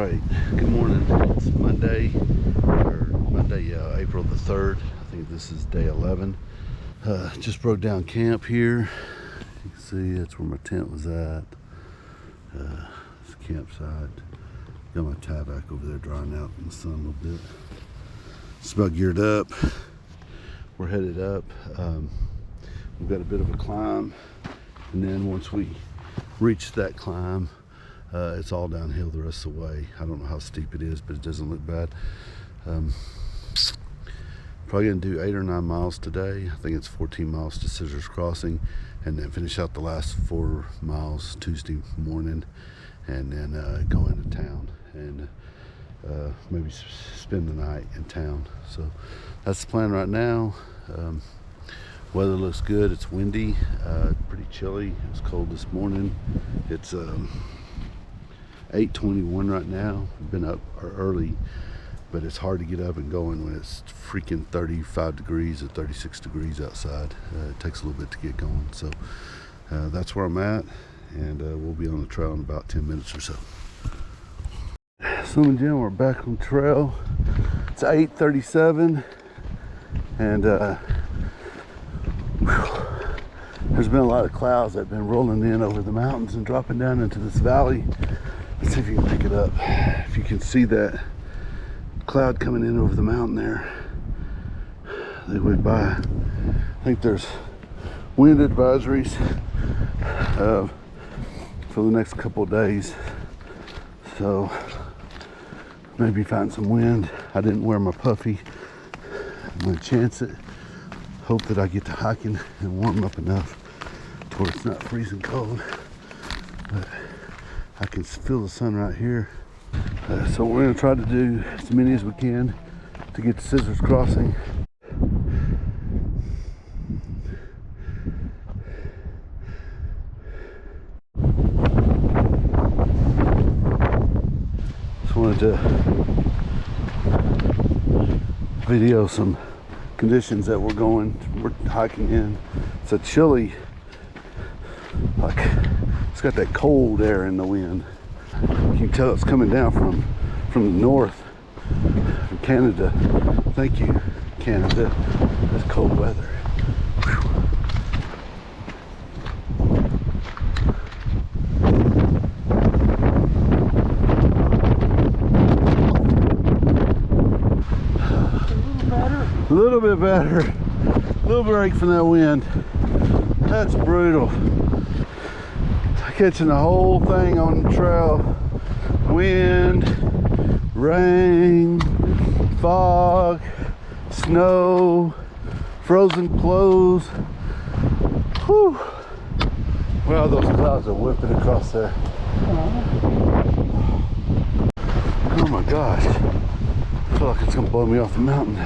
Alright, good morning. It's Monday, April the 3rd. I think this is day 11. Just broke down camp here. You can see that's where my tent was at. It's a campsite. Got my tie back over there drying out in the sun a little bit. It's about geared up. We're headed up. We've got a bit of a climb, and then once we reach that climb, it's all downhill the rest of the way. I don't know how steep it is, but it doesn't look bad. Probably gonna do 8 or 9 miles today. I think it's 14 miles to Scissors Crossing, and then finish out the last 4 miles Tuesday morning, and then go into town and maybe spend the night in town. So that's the plan right now. Weather looks good. It's windy, pretty chilly. It was cold this morning. It's 8:21 right now. We've been up early, but it's hard to get up and going when it's freaking 35 degrees or 36 degrees outside. It takes a little bit to get going. So that's where I'm at, and we'll be on the trail in about 10 minutes or so. So and Jim, we're back on the trail. It's 8:37, and there's been a lot of clouds that have been rolling in over the mountains and dropping down into this valley. Let's see if you can pick it up. If you can see that cloud coming in over the mountain there, they went by. I think there's wind advisories for the next couple of days, so maybe find some wind. I didn't wear my puffy. I'm gonna chance it. Hope that I get to hiking and warm up enough to where it's not freezing cold. But I can feel the sun right here. So we're gonna try to do as many as we can to get to Scissors Crossing. Just wanted to video some conditions that we're hiking in. It's a chilly, like, it's got that cold air in the wind. You can tell it's coming down from the north, from Canada. Thank you, Canada. That's cold weather. Whew. A little bit better. A little break from that wind. That's brutal. Catching the whole thing on the trail. Wind, rain, fog, snow, frozen clothes. Whew. Wow, those clouds are whipping across there. Oh my gosh. I feel like it's gonna blow me off the mountain.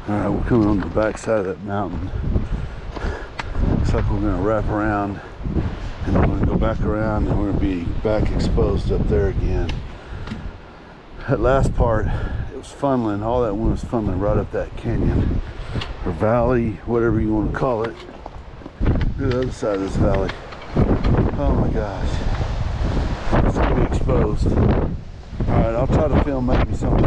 Alright, we're coming on the back side of that mountain. Looks like we're gonna wrap around, and then we're gonna go back around, and we're gonna be back exposed up there again. That last part, it was funneling, all that wind was funneling right up that canyon, or valley, whatever you want to call it. Look at the other side of this valley. Oh my gosh. It's gonna be exposed. Alright, I'll try to film maybe something.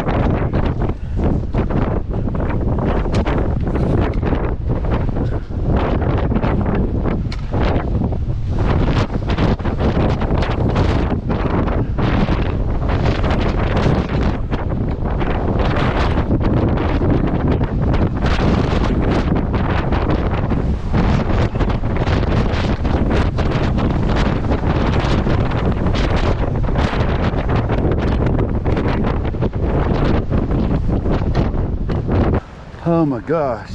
Oh my gosh.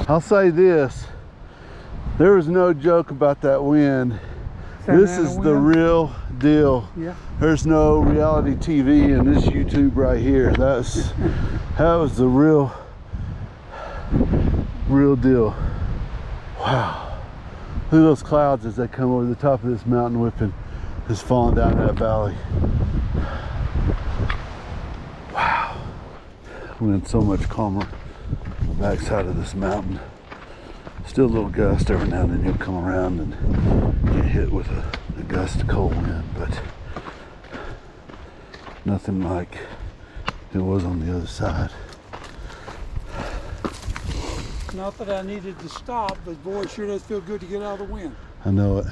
I'll say this. There was no joke about that wind. This is the real deal. Yeah. There's no reality TV in this YouTube right here. That was the real Real deal. Wow. Look at those clouds as they come over the top of this mountain whipping is falling down that valley. Wow. Wind's so much calmer on the backside of this mountain. Still a little gust every now and then. You'll come around and get hit with a gust of cold wind, but nothing like it was on the other side. Not that I needed to stop, but boy, it sure does feel good to get out of the wind. I know it.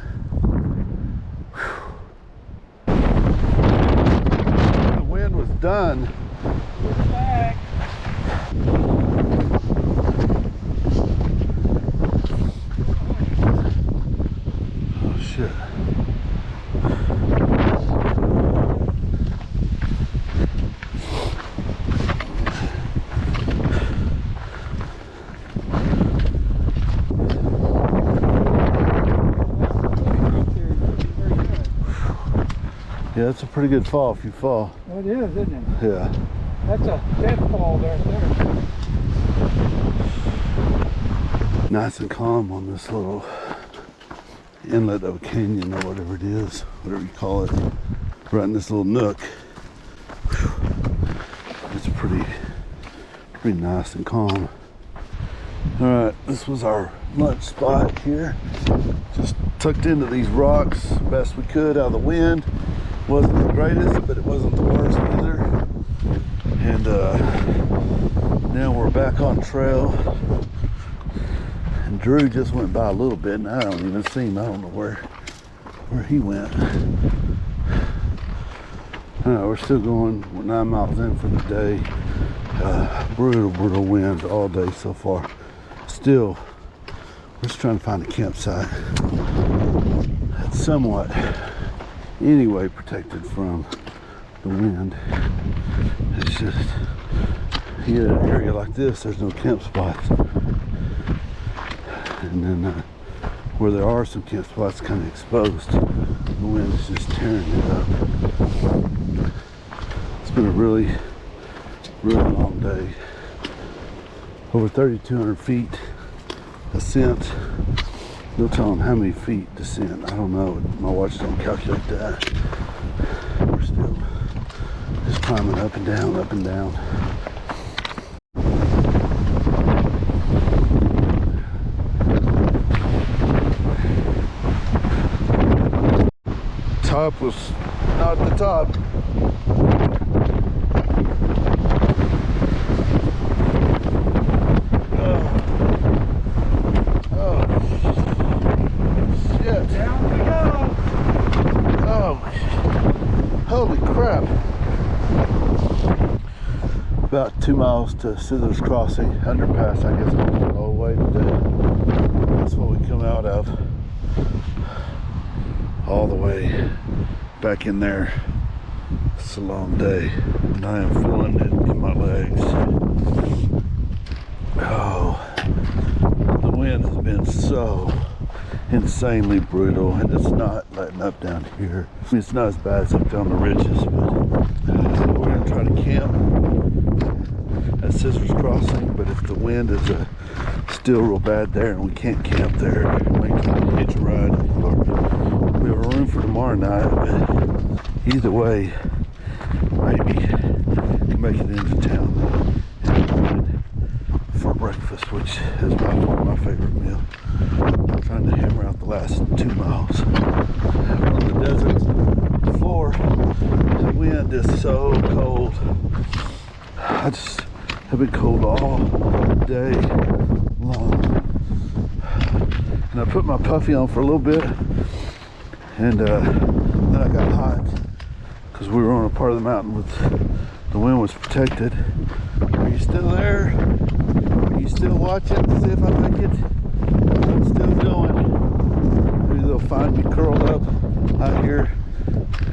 The wind was done. We're back. Oh shit. Yeah, that's a pretty good fall if you fall. Well, it is, isn't it? Yeah. That's a dead fall there. Nice and calm on this little inlet of a canyon or whatever it is, whatever you call it. Right in this little nook. It's pretty nice and calm. All right, this was our lunch spot here. Just tucked into these rocks best we could out of the wind. Wasn't the greatest, but it wasn't the worst either. And now we're back on trail. And Drew just went by a little bit, and I don't even see him. I don't know where he went. We're still going. We're 9 miles in for the day. Brutal winds all day so far. Still, we're just trying to find a campsite that's somewhat anyway protected from the wind. It's just, you get an area like this, there's no camp spots. And then where there are some camp spots kind of exposed, the wind is just tearing it up. It's been a really long day. Over 3,200 feet ascent. No telling how many feet descent. I don't know. My watch don't calculate that. We're still just climbing up and down, up and down. Top was not the top. About 2 miles to Scissors Crossing underpass. I guess I'm going all the way today. That's what we come out of. All the way back in there. It's a long day, and I am feeling it in my legs. Oh, the wind has been so insanely brutal, and it's not letting up down here. I mean, it's not as bad as up down the ridges, but we're gonna try to camp at Scissors Crossing. But if the wind is still real bad there and we can't camp there, we might try to hitch a ride. Or we have a room for tomorrow night, but either way, maybe can make it into town and for breakfast, which is by far my favorite meal. I'm trying to hammer out the last 2 miles. On the desert floor, the wind is so cold. I just have been cold all day long. And I put my puffy on for a little bit, and then I got hot because we were on a part of the mountain with the wind was protected. Are you still there? Are you still watching to see if I make it? I'm still going. Maybe they'll find me curled up out here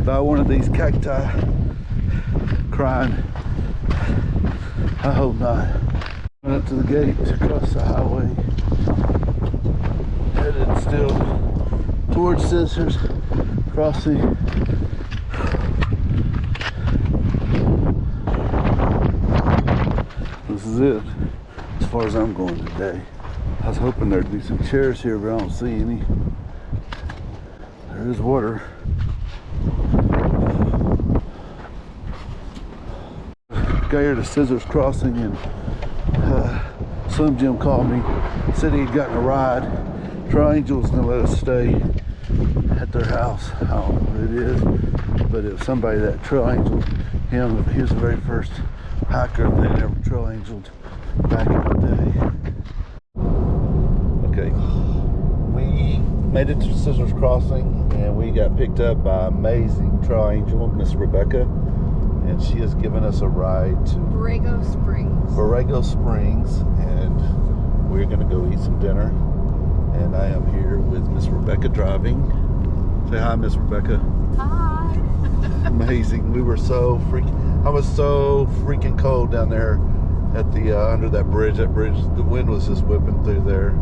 by one of these cacti crying. I hope not. Went up to the gate to cross the highway. Headed still towards Scissors Crossing. This is it, as far as I'm going today. I was hoping there'd be some chairs here, but I don't see any. There is water. Got here to Scissors Crossing, and Slim Jim called me, said he'd gotten a ride. Trail Angel's gonna let us stay at their house. I don't know who it is, but it was somebody that Trail Angel him. He was the very first hiker that ever Trail Angeled back in the day. Okay, we made it to Scissors Crossing, and we got picked up by amazing Trail Angel, Miss Rebecca, and she has given us a ride to Borrego Springs, and we're gonna go eat some dinner. And I am here with Miss Rebecca driving. Say hi, Miss Rebecca. Hi. Amazing. We were so I was so freaking cold down there at the under that bridge. That bridge, the wind was just whipping through there.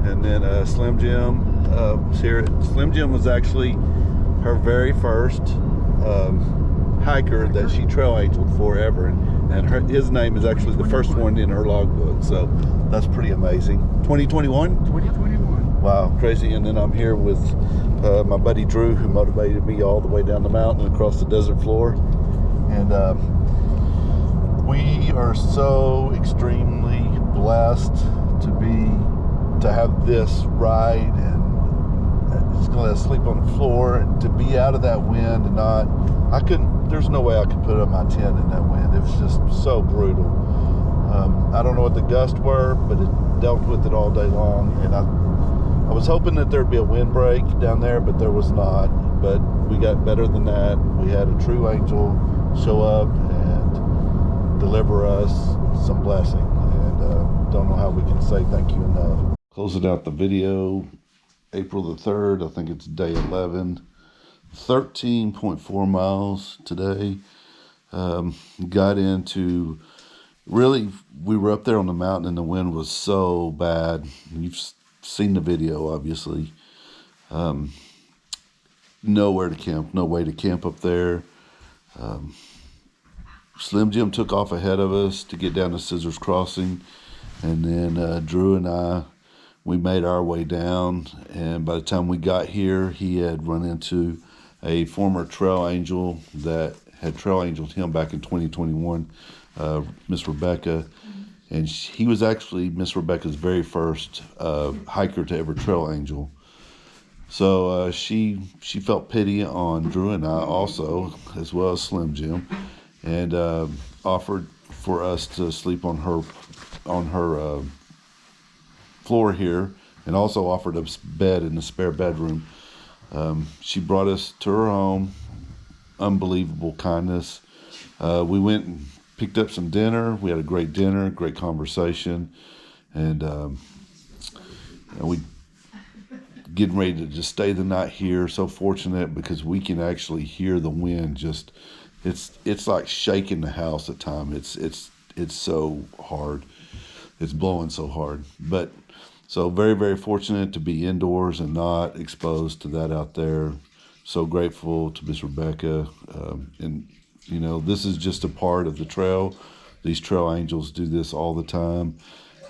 And then Slim Jim was here. Slim Jim was actually her very first hiker that she Trail Angeled for ever, and his name is actually the first one in her logbook. So that's pretty amazing. 2021. 2021. Wow, crazy. And then I'm here with my buddy Drew, who motivated me all the way down the mountain and across the desert floor. And we are so extremely blessed to have this ride, and it's gonna let us sleep on the floor, and to be out of that wind and there's no way I could put up my tent in that wind. It was just so brutal. I don't know what the gusts were, but it dealt with it all day long, and I was hoping that there'd be a windbreak down there, but there was not. But we got better than that. We had a true angel show up and deliver us some blessing, and don't know how we can say thank you enough. Closing out the video, April the 3rd, I think it's day 11, 13.4 miles today. Got into, really, we were up there on the mountain and the wind was so bad. You've seen the video, obviously. Nowhere to camp, no way to camp up there. Slim Jim took off ahead of us to get down to Scissors Crossing, and then Drew and I, we made our way down, and by the time we got here, he had run into a former Trail Angel that had Trail Angeled him back in 2021, Miss Rebecca, and he was actually Miss Rebecca's very first hiker to ever Trail Angel. So she felt pity on Drew and I also, as well as Slim Jim, and offered for us to sleep on her floor here, and also offered us bed in the spare bedroom. She brought us to her home. Unbelievable kindness. We went and picked up some dinner. We had a great dinner, great conversation, and we getting ready to just stay the night here. So fortunate because we can actually hear the wind. Just it's like shaking the house at times. It's so hard. It's blowing so hard. But so very, very fortunate to be indoors and not exposed to that out there. So grateful to Miss Rebecca. And, you know, this is just a part of the trail. These Trail Angels do this all the time.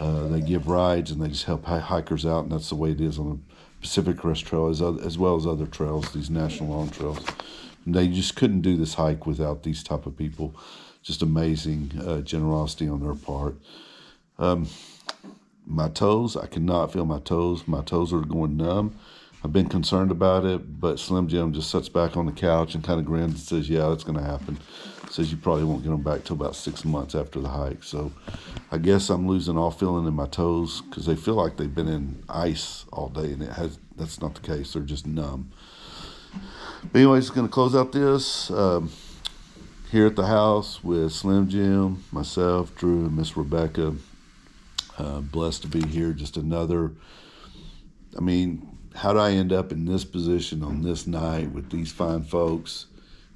They give rides and they just help hikers out, and that's the way it is on the Pacific Crest Trail as well as other trails, these national long trails. And they just couldn't do this hike without these type of people. Just amazing generosity on their part. My toes, I cannot feel my toes. My toes are going numb. I've been concerned about it, but Slim Jim just sits back on the couch and kind of grins and says, yeah, that's going to happen. Says you probably won't get them back till about 6 months after the hike. So I guess I'm losing all feeling in my toes because they feel like they've been in ice all day, and that's not the case. They're just numb. But anyways, going to close out this here at the house with Slim Jim, myself, Drew, and Miss Rebecca. Blessed to be here. Just another, I mean, how did I end up in this position on this night with these fine folks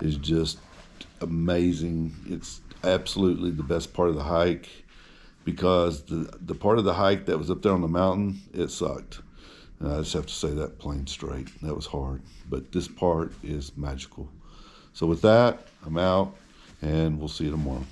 is just amazing. It's absolutely the best part of the hike because the part of the hike that was up there on the mountain, it sucked. And I just have to say that plain straight. That was hard. But this part is magical. So with that, I'm out, and we'll see you tomorrow.